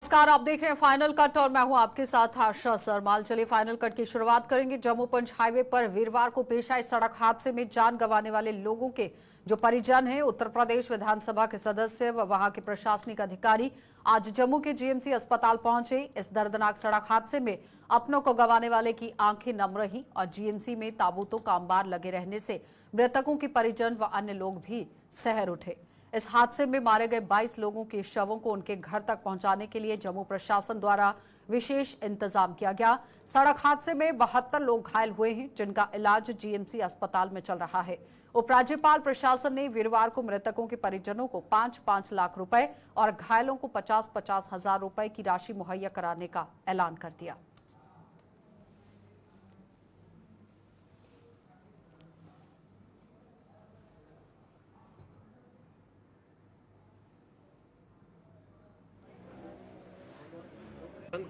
नमस्कार, आप देख रहे हैं फाइनल कट और मैं हूं आपके साथ आशा सरमाल। चलिए फाइनल कट की शुरुआत करेंगे। जम्मू पंच हाईवे पर वीरवार को पेश आए सड़क हादसे में जान गंवाने वाले लोगों के जो परिजन हैं, उत्तर प्रदेश विधानसभा के सदस्य व वहां के प्रशासनिक अधिकारी आज जम्मू के जीएमसी अस्पताल पहुंचे। इस दर्दनाक सड़क हादसे में अपनों को गंवाने वाले की आंखें नम रही और जीएमसी में ताबूतों का अंबार लगे रहने से मृतकों के परिजन व अन्य लोग भी सहर उठे। इस हादसे में मारे गए 22 लोगों के शवों को उनके घर तक पहुंचाने के लिए जम्मू प्रशासन द्वारा विशेष इंतजाम किया गया। सड़क हादसे में 72 लोग घायल हुए हैं, जिनका इलाज जीएमसी अस्पताल में चल रहा है। उपराज्यपाल प्रशासन ने वीरवार को मृतकों के परिजनों को 5-5 लाख रुपए और घायलों को 50-50 हजार रुपए की राशि मुहैया कराने का ऐलान कर दिया।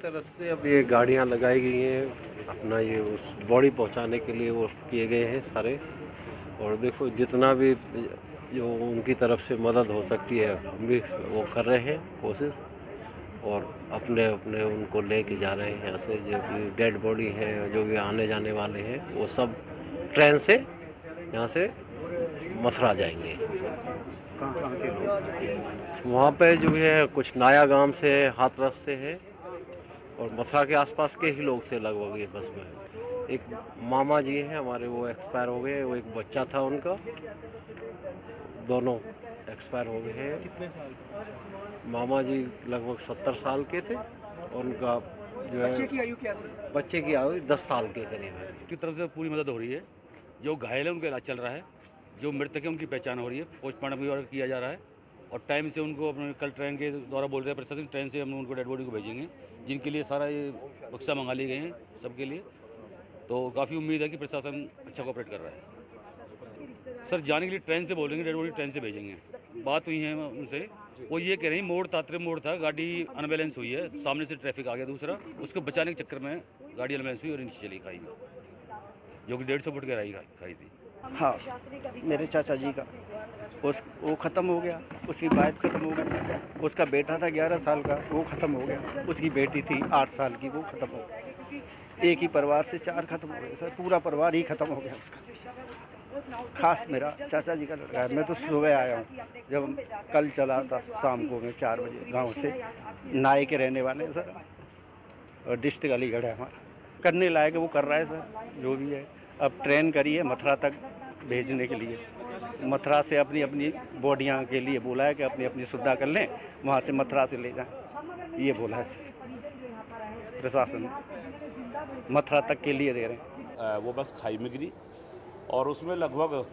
तरफ से अब ये गाड़ियां लगाई गई हैं, अपना ये उस बॉडी पहुंचाने के लिए वो किए गए हैं सारे। और देखो जितना भी जो उनकी तरफ से मदद हो सकती है हम भी वो कर रहे हैं कोशिश, और अपने अपने उनको लेके जा रहे हैं यहाँ से। जो भी डेड बॉडी है, जो भी आने जाने वाले हैं, वो सब ट्रेन से यहाँ से मथुरा जाएंगे। कहाँ के लोग? वहाँ पे जो है कुछ नाया गांव से, हाथरस से है, और मथुरा के आसपास के ही लोग थे लगभग ये बस में। एक मामा जी हैं हमारे, वो एक्सपायर हो गए। वो एक बच्चा था उनका, दोनों एक्सपायर हो गए हैं। कितने साल? मामा जी लगभग 70 साल के थे, और उनका जो है बच्चे की आयु क्या थी? बच्चे की आयु 10 साल के करीब है। की तरफ से पूरी मदद हो रही है। जो घायल है उनका इलाज चल रहा है, जो मृतक है उनकी पहचान हो रही है, पोस्टमार्टम भी किया जा रहा है, और टाइम से उनको अपने कल ट्रेन के द्वारा बोल रहे हैं प्रशासन, ट्रेन से हम उनको डेड बॉडी को भेजेंगे, जिनके लिए सारा ये बक्सा मंगा लिए गए हैं सबके लिए। तो काफ़ी उम्मीद है कि प्रशासन अच्छा कोऑपरेट कर रहा है। सर जाने के लिए ट्रेन से बोलेंगे, डेड बॉडी ट्रेन से भेजेंगे। बात हुई है उनसे, वो ये कह रहे हैं मोड़ तात्रे मोड़ था, गाड़ी अनबैलेंस हुई है, सामने से ट्रैफिक आ गया दूसरा, उसको बचाने के चक्कर में गाड़ी अनबैलेंस हुई और नीचे चली खाई में, जो कि 150 फुट गहराई खाई थी। हाँ, मेरे चाचा जी का वो ख़त्म हो गया, उसकी वाइफ ख़त्म हो गई, उसका बेटा था 11 साल का, वो ख़त्म हो गया, उसकी बेटी थी 8 साल की, वो ख़त्म हो गई। एक ही परिवार से 4 ख़त्म हो गए सर, पूरा परिवार ही ख़त्म हो गया उसका। खास मेरा चाचा जी का लड़का है। मैं तो सुबह आया हूँ, जब कल चला था शाम को मैं 4 बजे गाँव से। नाए के रहने वाले हैं सर, और डिस्ट्रिक्ट अलीगढ़ है हमारा। करने लायक वो कर रहा है सर, जो भी है। अब ट्रेन करी है मथुरा तक भेजने के लिए, मथुरा से अपनी अपनी बॉडियाँ के लिए बोला है कि अपनी अपनी सुविधा कर लें, वहाँ से मथुरा से ले जाएं, ये बोला है प्रशासन। मथुरा तक के लिए दे रहे हैं। वो बस खाई में गिरी, और उसमें लगभग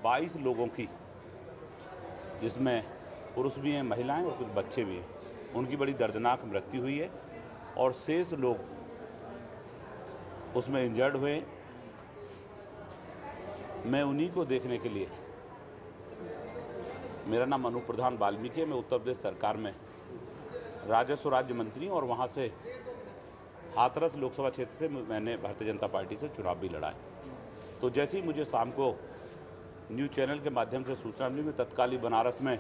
22 लोगों की, जिसमें पुरुष भी हैं, महिलाएं और कुछ बच्चे भी हैं, उनकी बड़ी दर्दनाक मृत्यु हुई है, और शेष लोग उसमें इंजर्ड हुए। मैं उन्हीं को देखने के लिए, मेरा नाम अनूप प्रधान वाल्मीकि है, मैं उत्तर प्रदेश सरकार में राजस्व राज्य मंत्री, और वहाँ से हाथरस लोकसभा क्षेत्र से मैंने भारतीय जनता पार्टी से चुनाव भी लड़ा है। तो जैसे ही मुझे शाम को न्यूज़ चैनल के माध्यम से सूचना मिली, मैं तत्काली बनारस में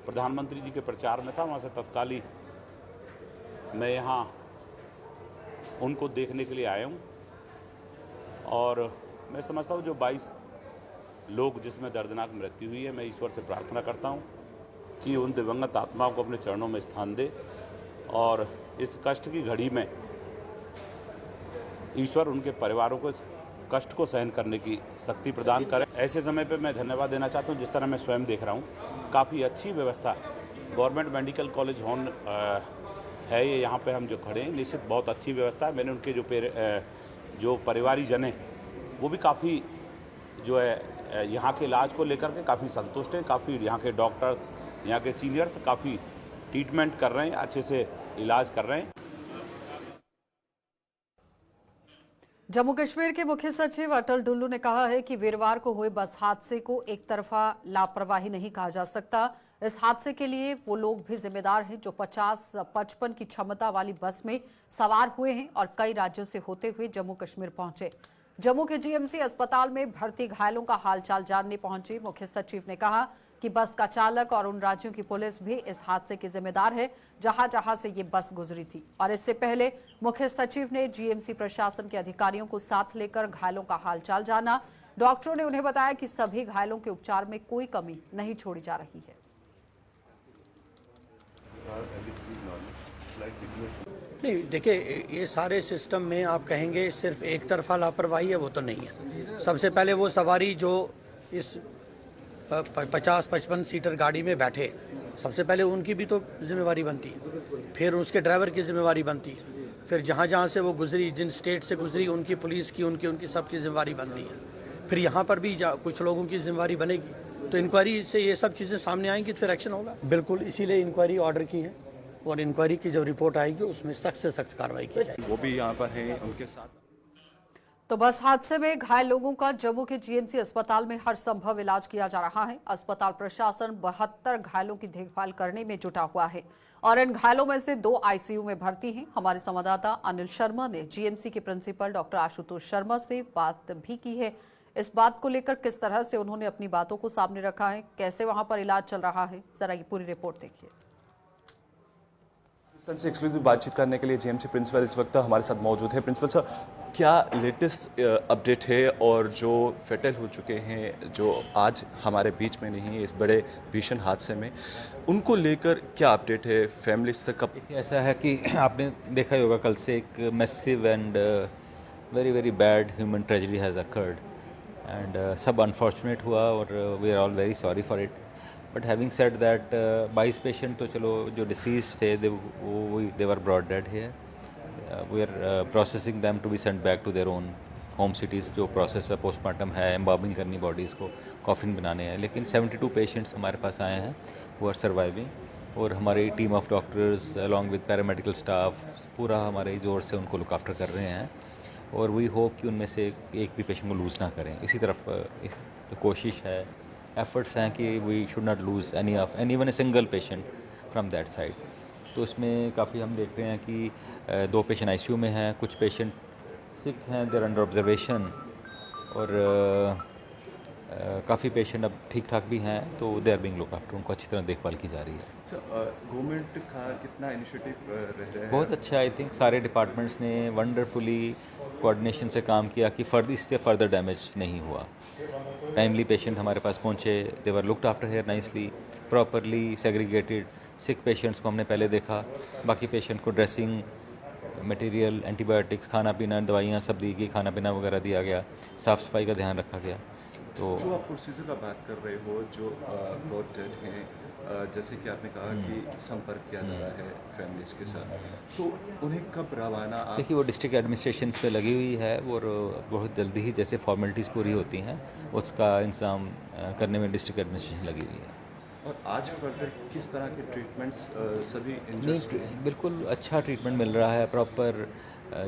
प्रधानमंत्री जी के प्रचार में था, वहाँ से तत्काली मैं यहाँ उनको देखने के लिए आया हूँ। और मैं समझता हूँ जो 22 लोग जिसमें दर्दनाक मृत्यु हुई है, मैं ईश्वर से प्रार्थना करता हूँ कि उन दिवंगत आत्माओं को अपने चरणों में स्थान दे, और इस कष्ट की घड़ी में ईश्वर उनके परिवारों को इस कष्ट को सहन करने की शक्ति प्रदान करें। ऐसे समय पे मैं धन्यवाद देना चाहता हूँ, जिस तरह मैं स्वयं देख रहा हूँ, काफ़ी अच्छी व्यवस्था गवर्नमेंट मेडिकल कॉलेज हॉर्न है ये, यहाँ पे हम जो खड़े हैं, निश्चित बहुत अच्छी व्यवस्था है। मैंने उनके जो परिवारीजन हैं, वो भी काफ़ी जो है यहाँ के इलाज को लेकर के काफ़ी संतुष्ट हैं। काफ़ी यहाँ के डॉक्टर्स, यहाँ के सीनियर्स काफ़ी ट्रीटमेंट कर रहे हैं, अच्छे से इलाज कर रहे हैं। जम्मू कश्मीर के मुख्य सचिव अटल डुल्लू ने कहा है कि वीरवार को हुए बस हादसे को एक तरफा लापरवाही नहीं कहा जा सकता। इस हादसे के लिए वो लोग भी जिम्मेदार हैं जो 50-55 की क्षमता वाली बस में सवार हुए हैं और कई राज्यों से होते हुए जम्मू कश्मीर पहुंचे। जम्मू के जीएमसी अस्पताल में भर्ती घायलों का हालचाल जानने पहुंचे मुख्य सचिव ने कहा कि बस का चालक और उन राज्यों की पुलिस भी इस हादसे की जिम्मेदार है जहां से ये बस गुजरी थी। और इससे पहले मुख्य सचिव ने जीएमसी प्रशासन के अधिकारियों को साथ लेकर घायलों का हालचाल जाना। डॉक्टरों ने उन्हें बताया कि सभी घायलों के उपचार में कोई कमी नहीं छोड़ी जा रही है। नहीं, देखिए, ये सारे सिस्टम में आप कहेंगे सिर्फ एक तरफा लापरवाही है, वो तो नहीं है। सबसे पहले वो सवारी जो इस 50-55 सीटर गाड़ी में बैठे, सबसे पहले उनकी भी तो जिम्मेवारी बनती है, फिर उसके ड्राइवर की जिम्मेवारी बनती है, फिर जहाँ से वो गुजरी, जिन स्टेट से गुजरी, उनकी पुलिस की, उनकी सबकी जिम्मेवारी बनती है। फिर यहाँ पर भी कुछ लोगों की जिम्मेवारी बनेगी, तो इंक्वायरी से ये सब चीज़ें सामने आएंगी तो फिर एक्शन होगा। बिल्कुल, इसीलिए इंक्वायरी ऑर्डर की है और इंक्वायरी की जब रिपोर्ट आएगी उसमें सख्त से सख्त कार्रवाई की जाएगी। वो भी यहाँ पर हैं उनके साथ। तो बस हादसे में घायल लोगों का जम्मू के जीएमसी अस्पताल में हर संभव इलाज किया जा रहा है। अस्पताल प्रशासन 72 घायलों की देखभाल करने में जुटा हुआ है और इन घायलों में से 2 आईसीयू में भर्ती हैं। हमारे संवाददाता अनिल शर्मा ने जीएमसी के प्रिंसिपल डॉक्टर आशुतोष शर्मा से बात भी की है। इस बात को लेकर किस तरह से उन्होंने अपनी बातों को सामने रखा है, कैसे वहां पर इलाज चल रहा है, जरा ये पूरी रिपोर्ट देखिए। से एक्सक्लूसिव बातचीत करने के लिए जीएमसी प्रिंसिपल इस वक्त हमारे साथ मौजूद है। प्रिंसिपल सर, क्या लेटेस्ट अपडेट है और जो फेटल हो चुके हैं, जो आज हमारे बीच में नहीं है इस बड़े भीषण हादसे में, उनको लेकर क्या अपडेट है फैमिलीज तक? कब ऐसा है कि आपने देखा ही होगा, कल से एक massive and very very bad human tragedy has occurred and सब अनफॉर्चुनेट हुआ और we are all very sorry for it. But having said that 22 patient तो चलो जो डिसीज थे they were brought dead here. We are processing them to be sent back to their own home cities. जो process है postmortem है, embalming करनी bodies को, coffin बनाने हैं। लेकिन 72 पेशेंट्स हमारे पास आए हैं वो आर सर्वाइविंग और हमारी team of doctors along with paramedical staff पूरा हमारे जोर से उनको लुक आफ्टर कर रहे हैं और वी होप कि उनमें से एक भी पेशेंट को लूज़ ना करें। इसी तरफ जो कोशिश है, एफर्ट्स हैं कि we should not lose any one a single patient from that side. तो इसमें काफ़ी हम देख रहे हैं कि 2 पेशेंट आईसीयू में हैं, कुछ पेशेंट सिक हैं, देर अंडर ऑब्जर्वेशन और काफ़ी पेशेंट अब ठीक ठाक भी हैं, तो they are being look after, उनको अच्छी तरह देखभाल की जा रही है। सर, गवर्नमेंट का कितना इनिशिएटिव रह रहा है? बहुत अच्छा, आई थिंक सारे डिपार्टमेंट्स ने वंडरफुली कोऑर्डिनेशन से काम किया कि इससे फर्दर डैमेज नहीं हुआ। टाइमली पेशेंट हमारे पास पहुंचे, they were looked after here nicely, properly segregated. Sick patients को हमने पहले देखा, बाकी पेशेंट को ड्रेसिंग मटेरियल, एंटीबायोटिक्स, खाना पीना, दवाइयाँ सब दी गई, खाना पीना वगैरह दिया गया, साफ़ सफाई का ध्यान रखा गया। तो जो आप प्रोसीजर का बात कर रहे हो, जो ब्रॉट डेड हैं, जैसे कि आपने कहा कि संपर्क किया जा रहा है फैमिलीज के साथ, तो उन्हें कब रवाना? देखिए, वो डिस्ट्रिक्ट एडमिनिस्ट्रेशन पे लगी हुई है और बहुत जल्दी ही जैसे फॉर्मेलिटीज़ पूरी होती हैं उसका इंतजाम करने में डिस्ट्रिक्ट एडमिनिस्ट्रेशन लगी हुई है। और आज फर्दर किस तरह के ट्रीटमेंट्स सभी नहीं, बिल्कुल अच्छा ट्रीटमेंट मिल रहा है, प्रॉपर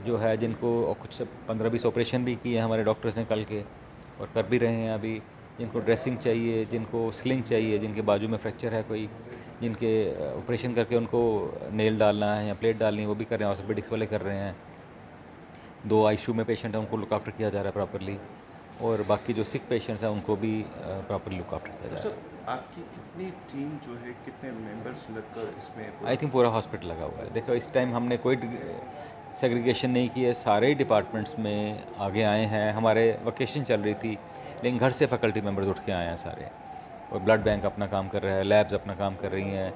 जो है। जिनको कुछ 15-20 ऑपरेशन भी किए हमारे डॉक्टर्स ने कल के और कर भी रहे हैं अभी। जिनको ड्रेसिंग चाहिए, जिनको स्लिंग चाहिए, जिनके बाजू में फ्रैक्चर है कोई, जिनके ऑपरेशन करके उनको नेल डालना है या प्लेट डालनी है, वो भी कर रहे हैं। ऑर्थोपेडिक्स वाले कर रहे हैं। 2 आईसीयू में पेशेंट हैं, उनको लुक आफ्टर किया जा रहा है प्रॉपरली और बाकी जो सिक पेशेंट्स हैं उनको भी प्रॉपरली लुक आफ्टर किया जा रहा है। आपकी कितनी टीम जो है, कितने मेंबर्स लगकर इसमें? आई थिंक पूरा हॉस्पिटल लगा हुआ है। देखो, इस टाइम हमने कोई सेग्रीगेशन नहीं की है, सारे डिपार्टमेंट्स में आगे आए हैं। हमारे वकेशन चल रही थी लेकिन घर से फैकल्टी मेंबर्स उठ के आए हैं सारे, और ब्लड बैंक अपना काम कर रहा है, लैब्स अपना काम कर रही हैं,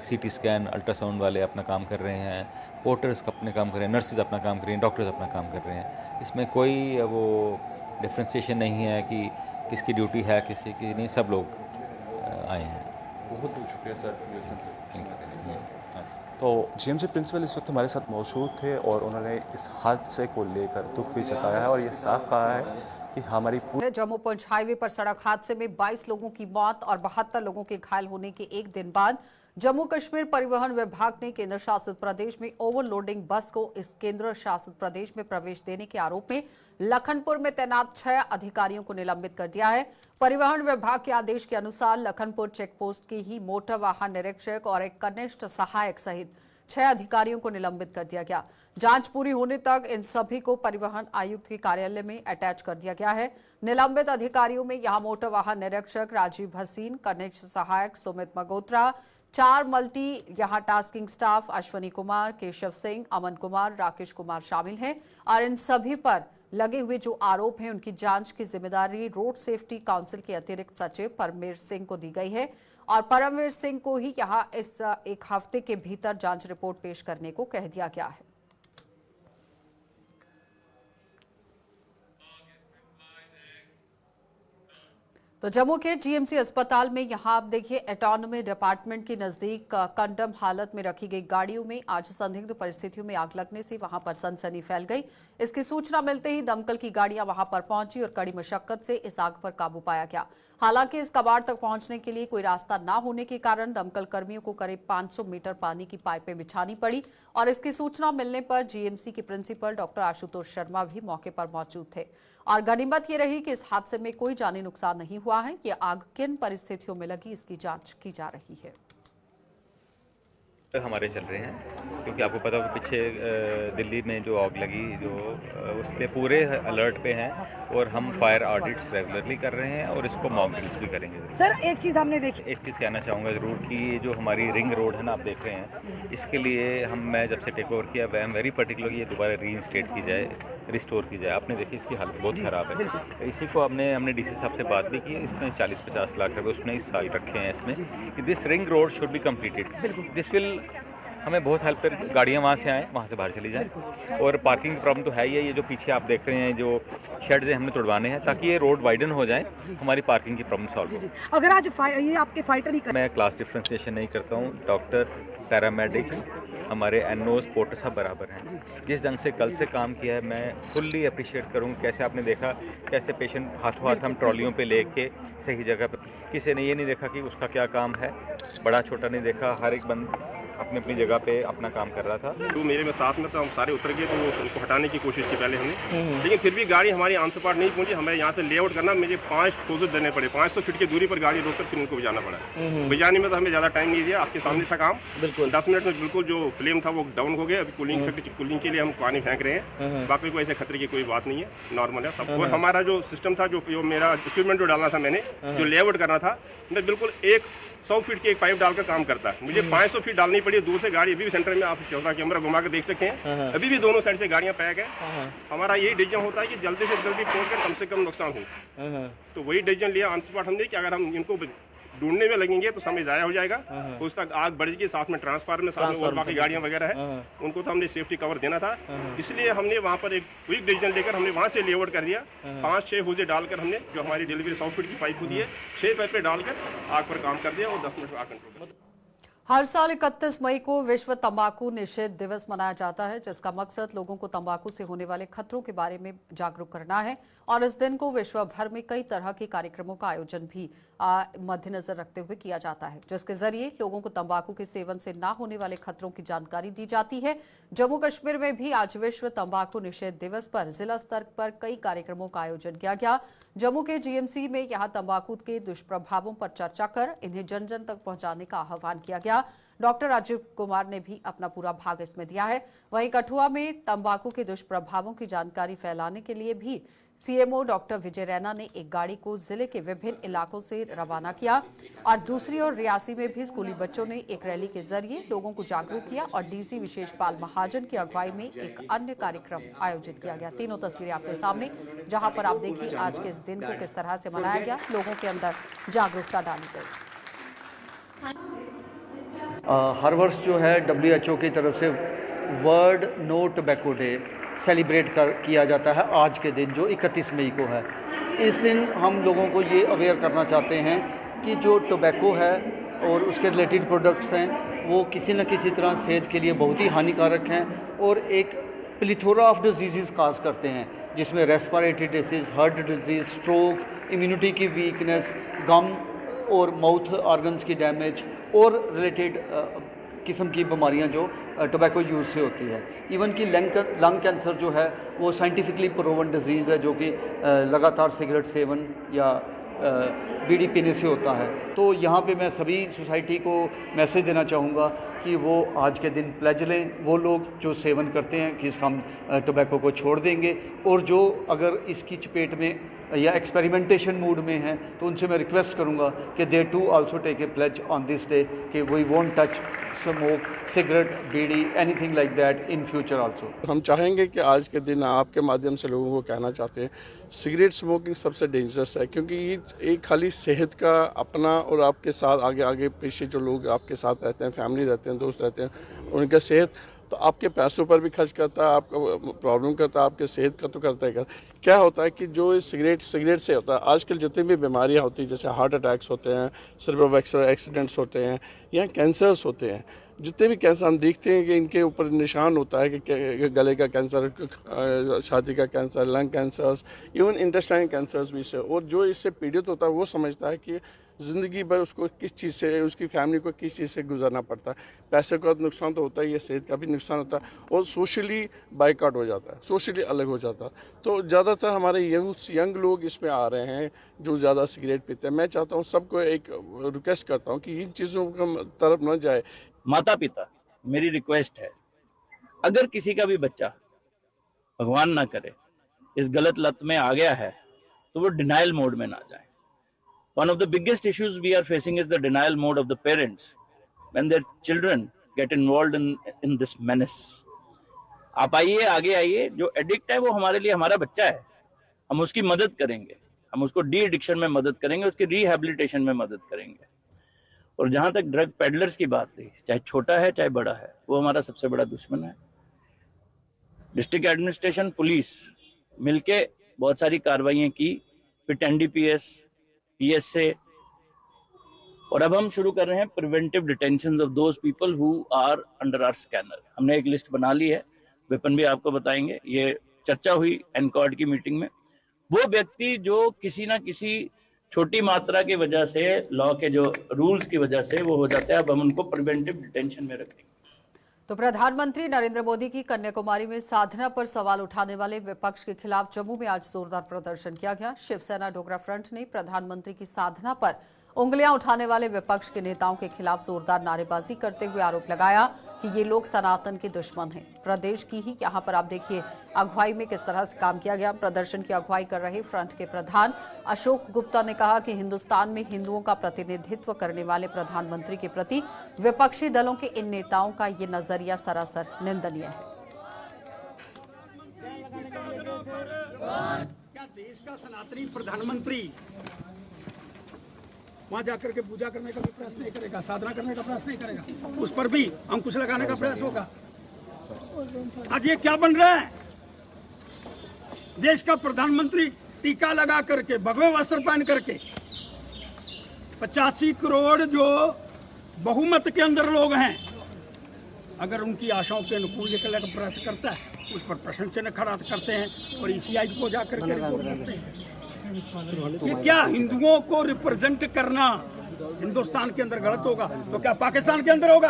CT स्कैन, अल्ट्रासाउंड वाले अपना काम कर रहे हैं, पोर्टर्स अपने काम कर रहे हैं, नर्सेज अपना काम कर रही हैं, डॉक्टर्स अपना काम कर रहे हैं। इसमें कोई वो डिफ्रेंसिएशन नहीं है कि किसकी ड्यूटी है किसी की नहीं, सब लोग आए हैं। बहुत बहुत शुक्रिया सर। तो जीएमसी प्रिंसिपल इस वक्त हमारे साथ मौजूद थे और उन्होंने इस हादसे को लेकर दुख भी जताया है और ये साफ कहा है कि हमारी जम्मू पुंछ हाईवे पर सड़क हादसे में 22 लोगों की मौत और 72 लोगों के घायल होने के एक दिन बाद जम्मू कश्मीर परिवहन विभाग ने केंद्र शासित प्रदेश में ओवरलोडिंग बस को इस केंद्र शासित प्रदेश में प्रवेश देने के आरोप में लखनपुर में तैनात 6 अधिकारियों को निलंबित कर दिया है। परिवहन विभाग के आदेश के अनुसार लखनपुर चेक पोस्ट के ही मोटर वाहन निरीक्षक और एक कनिष्ठ सहायक सहित 6 अधिकारियों को निलंबित कर दिया गया। जांच पूरी होने तक इन सभी को परिवहन आयुक्त के कार्यालय में अटैच कर दिया गया है। निलंबित अधिकारियों में यहां मोटर वाहन निरीक्षक राजीव भसीन, कनिष्ठ सहायक सुमित मगोत्रा, 4 मल्टी यहां टास्किंग स्टाफ अश्वनी कुमार, केशव सिंह, अमन कुमार, राकेश कुमार शामिल हैं। और इन सभी पर लगे हुए जो आरोप हैं उनकी जांच की जिम्मेदारी रोड सेफ्टी काउंसिल के अतिरिक्त सचिव परमवीर सिंह को दी गई है और परमवीर सिंह को ही यहां इस 1 हफ्ते के भीतर जांच रिपोर्ट पेश करने को कह दिया गया है। तो जम्मू के जीएमसी अस्पताल में यहां आप देखिए ऑटोनॉमी डिपार्टमेंट के नजदीक कंडम हालत में रखी गई गाड़ियों में आज संदिग्ध परिस्थितियों में आग लगने से वहां पर सनसनी फैल गई। इसकी सूचना मिलते ही दमकल की गाड़ियां वहां पर पहुंची और कड़ी मशक्कत से इस आग पर काबू पाया गया। हालांकि इस कबाड़ तक पहुंचने के लिए कोई रास्ता न होने के कारण दमकल कर्मियों को करीब 500 मीटर पानी की पाइपें बिछानी पड़ी और इसकी सूचना मिलने पर जीएमसी के प्रिंसिपल डॉक्टर आशुतोष शर्मा भी मौके पर मौजूद थे। और गनीमत ये रही कि इस हादसे में कोई जानी नुकसान नहीं हुआ है। कि आग किन परिस्थितियों में लगी इसकी जांच की जा रही है। हमारे चल रहे हैं क्योंकि आपको पता हो कि पीछे दिल्ली में जो आग लगी जो उसके पूरे अलर्ट पे हैं और हम फायर ऑडिट्स रेगुलरली कर रहे हैं और इसको मॉक ड्रिल्स भी करेंगे। सर एक चीज़ हमने देखी, एक चीज़ कहना चाहूँगा ज़रूर कि ये जो हमारी रिंग रोड है ना आप देख रहे हैं, इसके लिए मैं जब से टेक ओवर किया आई एम वेरी पर्टिकुलर ये दोबारा रीइंस्टेट की जाए, रिस्टोर की जाए। आपने देखी इसकी हालत बहुत ख़राब है। इसी को हमने डीसी साहब से बात भी की, इसमें 40-50 लाख रुपए उसने इस साल रखे हैं इसमें कि this ring road should be completed. This will हमें बहुत हेल्प कर, गाड़ियाँ वहाँ से आएँ, वहाँ से बाहर चली जाएँ। और पार्किंग की प्रॉब्लम तो है ही है, ये जो पीछे आप देख रहे हैं जो शेड्स हैं हमने तुड़वाने हैं ताकि ये रोड वाइडन हो जाए, हमारी पार्किंग की प्रॉब्लम सॉल्व हो। अगर आज ये आपके फाइटर ही मैं क्लास डिफ्रेंसिएशन नहीं करता हूँ, डॉक्टर, पैरामेडिक्स, हमारे एनओस, पोर्टर सब बराबर हैं। जिस ढंग से कल से काम किया है मैं फुल्ली अप्रिशिएट करूँ। कैसे आपने देखा कैसे पेशेंट हाथों हाथ हम ट्रॉलियों पे लेके सही जगह पर, किसी ने ये नहीं देखा कि उसका क्या काम है, बड़ा छोटा नहीं देखा, हर एक बंद अपनी अपनी जगह पे अपना काम कर रहा था। तो मेरे में साथ में तो हम सारे उतर गए तो उनको हटाने की कोशिश की पहले हमने, लेकिन फिर भी गाड़ी हमारी आंसर पार्ट नहीं पहुंची। हमें यहाँ से लेआउट करना, मुझे 5 ठोसर देने पड़े, 500 फीट की दूरी पर गाड़ी रोककर फिर उनको बजाना पड़ा। बजाने में तो हमें ज़्यादा टाइम नहीं दिया, आपके सामने था काम। बिल्कुल 10 मिनट में बिल्कुल जो फ्लेम था वो डाउन हो गया। अभी कूलिंग के लिए हम पानी फेंक रहे हैं, बाकी कोई ऐसे खतरे की कोई बात नहीं है, नॉर्मल है सब। और हमारा जो सिस्टम था, जो मेरा इक्विपमेंट जो डालना था मैंने, जो लेआउट करना था, मैं बिल्कुल 100 फीट की एक पाइप डालकर काम करता है। मुझे 500 फीट डालनी पड़ी दूर से गाड़ी। अभी भी सेंटर में आप 14 कैमरा घुमा कर देख सकते हैं, अभी भी दोनों साइड से गाड़ियां पैक है। हमारा यही डिसीजन होता है कि जल्दी से जल्दी पहुंचकर कम से कम नुकसान हो। तो वही डिसीजन लिया ऑन स्पॉट हमने कि अगर हम इनको ढूंढने में लगेंगे तो समय ज़ाया हो जाएगा, उस तक आग बढ़ जाएगी। साथ में ट्रांसफार्मर, साथ में और बाकी गाड़ियां वगैरह है, उनको तो हमने सेफ्टी कवर देना था। इसलिए हमने वहां पर एक क्विक डिसीजन लेकर हमने वहां से लेआउट कर दिया। 5-6 हुजे डालकर हमने जो हमारी डिलीवरी 100 फीट की पाइप होती है, 6 पाइपें डालकर आग पर काम कर दिया और 10 मिनट में आग कंट्रोल कर दिया। हर साल 31 मई को विश्व तंबाकू निषेध दिवस मनाया जाता है, जिसका मकसद लोगों को तंबाकू से होने वाले खतरों के बारे में जागरूक करना है। और इस दिन को विश्व भर में कई तरह के कार्यक्रमों का आयोजन भी मद्देनजर रखते हुए किया जाता है, जिसके जरिए लोगों को तंबाकू के सेवन से ना होने वाले खतरों की जानकारी दी जाती है। जम्मू कश्मीर में भी आज विश्व तंबाकू निषेध दिवस पर जिला स्तर पर कई कार्यक्रमों का आयोजन किया गया। जम्मू के जीएमसी में यहां तंबाकू के दुष्प्रभावों पर चर्चा कर इन्हें जन जन तक पहुंचाने का आह्वान किया गया। डॉक्टर राजीव कुमार ने भी अपना पूरा भाग इसमें दिया है। वहीं कठुआ में तंबाकू के दुष्प्रभावों की जानकारी फैलाने के लिए भी सीएमओ डॉक्टर विजय रैना ने एक गाड़ी को जिले के विभिन्न इलाकों से रवाना किया। और दूसरी ओर रियासी में भी स्कूली बच्चों ने एक रैली के जरिए लोगों को जागरूक किया और डीसी विशेष पाल महाजन की अगुवाई में एक अन्य कार्यक्रम आयोजित किया गया। तीनों तस्वीरें आपके सामने, जहां पर आप देखिए आज के इस दिन को किस तरह से मनाया गया, लोगों के अंदर जागरूकता डाली गई। हर वर्ष जो है WHO की तरफ से world no tobacco day celebrate किया जाता है आज के दिन, जो 31 मई को है। इस दिन हम लोगों को ये अवेयर करना चाहते हैं कि जो टोबैको है और उसके रिलेटेड प्रोडक्ट्स हैं वो किसी न किसी तरह सेहत के लिए बहुत ही हानिकारक हैं और एक प्लिथोरा ऑफ डिजीज़ काज करते हैं, जिसमें respiratory disease, heart disease, stroke, immunity की वीकनेस, गम और माउथ ऑर्गन्स की डैमेज और रिलेटेड किस्म की बीमारियां जो टोबैको यूज़ से होती है। इवन कि लंग कैंसर जो है वो साइंटिफिकली प्रूवन डिजीज़ है, जो कि लगातार सिगरेट सेवन या बीड़ी पीने से होता है। तो यहाँ पे मैं सभी सोसाइटी को मैसेज देना चाहूँगा कि वो आज के दिन प्लेज लें, वो लोग जो सेवन करते हैं कि हम टोबैको को छोड़ देंगे, और जो अगर इसकी चपेट में या एक्सपेरिमेंटेशन मूड में हैं तो उनसे मैं रिक्वेस्ट करूंगा कि they too also take a pledge on this day कि we won't touch smoke, cigarette, beedi, anything like that in future also. हम चाहेंगे कि आज के दिन आपके माध्यम से लोगों को कहना चाहते हैं, सिगरेट स्मोकिंग सबसे डेंजरस है, क्योंकि ये एक खाली सेहत का अपना और आपके साथ आगे आगे पीछे जो लोग आपके साथ रहते हैं, फैमिली रहते हैं, दोस्त रहते हैं, उनका सेहत तो आपके पैसों पर भी खर्च करता है, आपका प्रॉब्लम करता है, आपके सेहत का तो करता है। क्या होता है कि जो इस सिगरेट से होता है, आजकल जितनी भी बीमारियां होती हैं, जैसे हार्ट अटैक्स होते हैं, सेरेब्रोवास्कुलर एक्सीडेंट्स होते हैं या कैंसर्स होते हैं, जितने भी कैंसर हम देखते हैं कि इनके ऊपर निशान होता है कि गले का कैंसर, छाती का cancer, lung cancers, even intestine cancers भी से, और जो इससे पीड़ित होता है वो समझता है कि ज़िंदगी भर उसको किस चीज़ से, उसकी फैमिली को किस चीज़ से गुजरना पड़ता है। पैसे का नुकसान तो होता है, ये सेहत का भी नुकसान होता है, और सोशली बाइकआउट हो जाता है, सोशली अलग हो जाता है। तो ज़्यादातर हमारे यंग लोग इसमें आ रहे हैं जो ज़्यादा सिगरेट पीते हैं। मैं चाहता हूँ, सबको एक रिक्वेस्ट करता हूँ कि इन चीज़ों की तरफ न जाए। माता पिता, मेरी रिक्वेस्ट है, अगर किसी का भी बच्चा भगवान ना करे इस गलत लत में आ गया है तो वो डिनाइल मोड में ना जाए। One of the biggest issues we are facing is the denial mode of the parents when their children get involved in this menace. आप आइए, आगे आइए, जो एडिक्ट है वो हमारे लिए हमारा बच्चा है, हम उसकी मदद करेंगे, हम उसको डी एडिक्शन में मदद करेंगे, उसके रिहैबिलिटेशन में मदद करेंगे। और जहां तक ड्रग पेडलर्स की बात रही, चाहे छोटा है चाहे बड़ा है, वो हमारा सबसे बड़ा दुश्मन है। डिस्ट्रिक्ट एडमिनिस्ट्रेशन, पुलिस मिलके बहुत सारी कार्रवाइयां की, फिर एनडीपीएस, पीएसए, और अब हम शुरू कर रहे हैं preventive detention of those people who are under our scanner. हमने एक लिस्ट बना ली है, विपिन भी आपको बताएंगे, ये चर्चा हुई एनकॉर्ड की मीटिंग में। वो व्यक्ति जो किसी ना किसी छोटी मात्रा की वजह से, लॉ के जो रूल्स की वजह से वो हो जाते हैं, अब हम उनको प्रिवेंटिव डिटेंशन में रखेंगे। तो प्रधानमंत्री नरेंद्र मोदी की कन्याकुमारी में साधना पर सवाल उठाने वाले विपक्ष के खिलाफ जम्मू में आज जोरदार प्रदर्शन किया गया। शिवसेना डोगरा फ्रंट ने प्रधानमंत्री की साधना पर उंगलियां उठाने वाले विपक्ष के नेताओं के खिलाफ जोरदार नारेबाजी करते हुए आरोप लगाया कि ये लोग सनातन के दुश्मन हैं। प्रदेश की ही यहाँ पर आप देखिए अगुवाई में किस तरह से काम किया गया। प्रदर्शन की अगुवाई कर रहे फ्रंट के प्रधान अशोक गुप्ता ने कहा कि हिंदुस्तान में हिंदुओं का प्रतिनिधित्व करने वाले प्रधानमंत्री के प्रति विपक्षी दलों के इन नेताओं का ये नजरिया सरासर निंदनीय है। क्या देश का सनातनी प्रधानमंत्री वहां जाकर के पूजा करने का भी प्रयास नहीं करेगा, साधना करने का प्रयास नहीं करेगा, उस पर भी अंकुश लगाने का प्रयास होगा? आज ये क्या बन रहा है? देश का प्रधानमंत्री टीका लगा करके, भगवे वस्त्र पहन करके, 85 करोड़ जो बहुमत के अंदर लोग हैं, अगर उनकी आशाओं के अनुकूल निकलने का प्रयास करता है, उस पर प्रश्न चिन्ह खड़ा करते हैं और ईसीआई को जाकर के रिपोर्ट करते हैं। ये क्या हिंदुओं को रिप्रेजेंट करना हिंदुस्तान के अंदर गलत होगा तो क्या पाकिस्तान के अंदर होगा?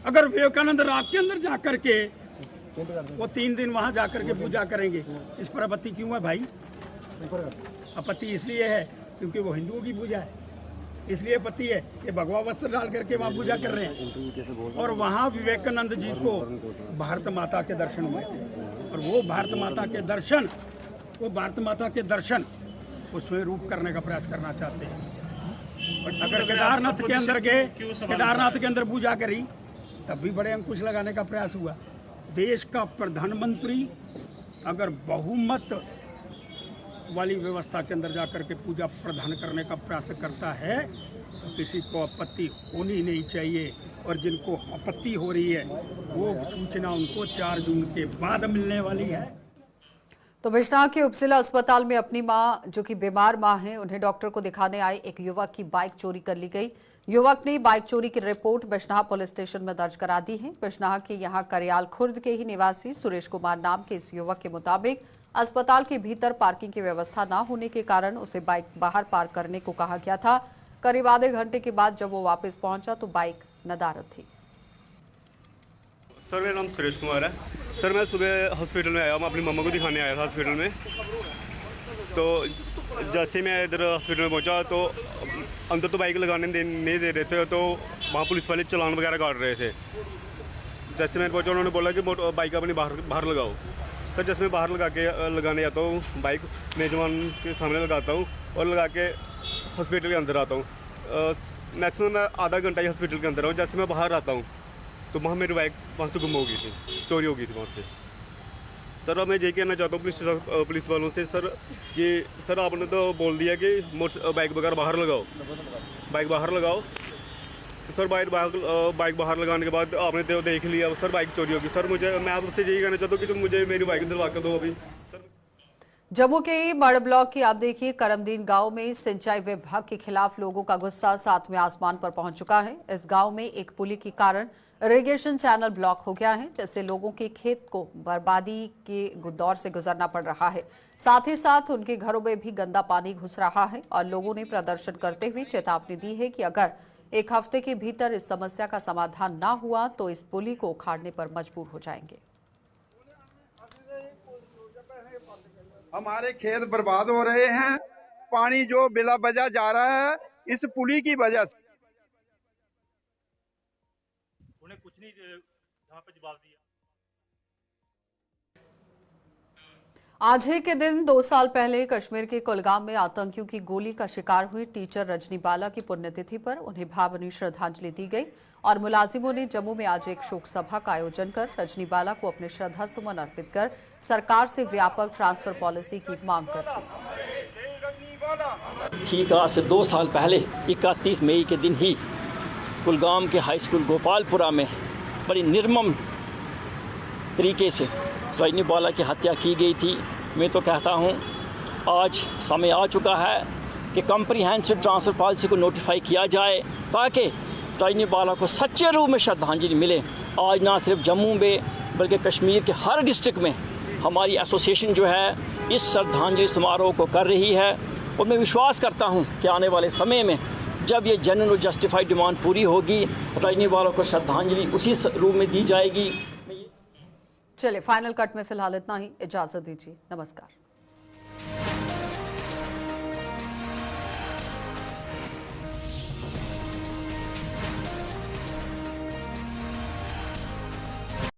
अगर विवेकानंद राग के अंदर जाकर के वो 3 दिन वहां जाकर के पूजा करेंगे, इस पर आपत्ति क्यों है भाई? आपत्ति इसलिए है क्योंकि वो हिंदुओं की पूजा है, इसलिए आपत्ति है कि भगवा वस्त्र डाल करके वहां पूजा कर रहे हैं। और वहां विवेकानंद जी को भारत माता के दर्शन हुए थे, और वो भारत माता के दर्शन उसमें रूप करने का प्रयास करना चाहते हैं। अगर केदारनाथ के अंदर गए, केदारनाथ के अंदर पूजा करी, तब भी बड़े अंकुश लगाने का प्रयास हुआ। देश का प्रधानमंत्री अगर बहुमत वाली व्यवस्था के अंदर जाकर के पूजा प्रदान करने का प्रयास करता है तो किसी को आपत्ति होनी नहीं चाहिए, और जिनको आपत्ति हो रही है वो सूचना उनको 4 जून के बाद मिलने वाली है। तो बिजनौर के उपजिला अस्पताल में अपनी मां, जो कि बीमार मां है, उन्हें डॉक्टर को दिखाने आए एक युवक की बाइक चोरी कर ली गई। युवक ने बाइक चोरी की रिपोर्ट बिजनौर पुलिस स्टेशन में दर्ज करा दी है। बिजनौर के यहां करियाल खुर्द के ही निवासी सुरेश कुमार नाम के इस युवक के मुताबिक अस्पताल के भीतर पार्किंग की व्यवस्था न होने के कारण उसे बाइक बाहर पार्क करने को कहा गया था। करीब आधे घंटे के बाद जब वो वापस पहुंचा तो बाइक नदारद थी। सर मेरा नाम सुरेश कुमार है। सर मैं सुबह हॉस्पिटल में आया हूँ, अपनी मम्मा को दिखाने आया था हॉस्पिटल में। तो जैसे मैं इधर हॉस्पिटल में पहुंचा तो अंदर तो बाइक लगाने नहीं दे रहे थे, तो वहाँ पुलिस वाले चालान वगैरह काट रहे थे। जैसे मैं पहुंचा उन्होंने बोला कि बाइक अपनी बाहर लगाओ। सर जैसे मैं बाहर लगाने जाता हूँ, बाइक मेजबान के सामने लगाता हूँ और लगा के हॉस्पिटल के अंदर आता हूँ। मैक्सिमम मैं आधा घंटा ही हॉस्पिटल के अंदर हूँ। जैसे मैं बाहर आता हूँ तो वहाँ मेरी बाइक वहाँ से गुम हो गई थी, चोरी हो गई थी वहाँ से। सर अब मैं ये कहना चाहता हूँ पुलिस वालों से सर कि सर आपने तो बोल दिया कि बाइक वगैरह बाहर लगाओ, बाइक बाहर लगाओ। तो सर बाइक बाहर लगाने के बाद आपने तो देख लिया सर बाइक चोरी होगी। सर मैं आपसे यही कहना चाहता हूँ कि तुम मुझे मेरी बाइक दिलवा कर दो अभी। जम्मू के ही मड़ ब्लॉक की आप देखिए करमदीन गांव में सिंचाई विभाग के खिलाफ लोगों का गुस्सा सातवें आसमान पर पहुंच चुका है। इस गांव में एक पुली के कारण इरिगेशन चैनल ब्लॉक हो गया है, जिससे लोगों के खेत को बर्बादी के दौर से गुजरना पड़ रहा है। साथ ही साथ उनके घरों में भी गंदा पानी घुस रहा है और लोगों ने प्रदर्शन करते हुए चेतावनी दी है कि अगर एक हफ्ते के भीतर इस समस्या का समाधान ना हुआ तो इस पुली को उखाड़ने पर मजबूर हो जाएंगे। हमारे खेत बर्बाद हो रहे हैं, पानी जो बिला वजह जा रहा है इस पुली की वजह से। उन्हें कुछ नहीं यहाँ पे जवाब दिया। आज ही के दिन 2 साल पहले कश्मीर के कुलगाम में आतंकियों की गोली का शिकार हुई टीचर रजनी बाला की पुण्यतिथि पर उन्हें भावभीनी श्रद्धांजलि दी गई और मुलाजिमों ने जम्मू में आज एक शोक सभा का आयोजन कर रजनी बाला को अपने श्रद्धा सुमन अर्पित कर सरकार से व्यापक ट्रांसफर पॉलिसी की मांग कर दी। ठीक आज से 2 साल पहले 31 मई के दिन ही कुलगाम के हाई स्कूल गोपालपुरा में बड़ी निर्मम तरीके से रजनी बाला की हत्या की गई थी। मैं तो कहता हूं आज समय आ चुका है कि कम्प्रीहेंसिव ट्रांसफ़र पॉलिसी को नोटिफाई किया जाए ताकि रजनी बाला को सच्चे रूप में श्रद्धांजलि मिले। आज ना सिर्फ जम्मू में बल्कि कश्मीर के हर डिस्ट्रिक्ट में हमारी एसोसिएशन जो है इस श्रद्धांजलि समारोह को कर रही है और मैं विश्वास करता हूं कि आने वाले समय में जब ये जेन्युइन और जस्टिफाइड डिमांड पूरी होगी रजनी बाला को श्रद्धांजलि उसी रूप में दी जाएगी। चलिए फाइनल कट में फिलहाल इतना ही, इजाजत दीजिए, नमस्कार।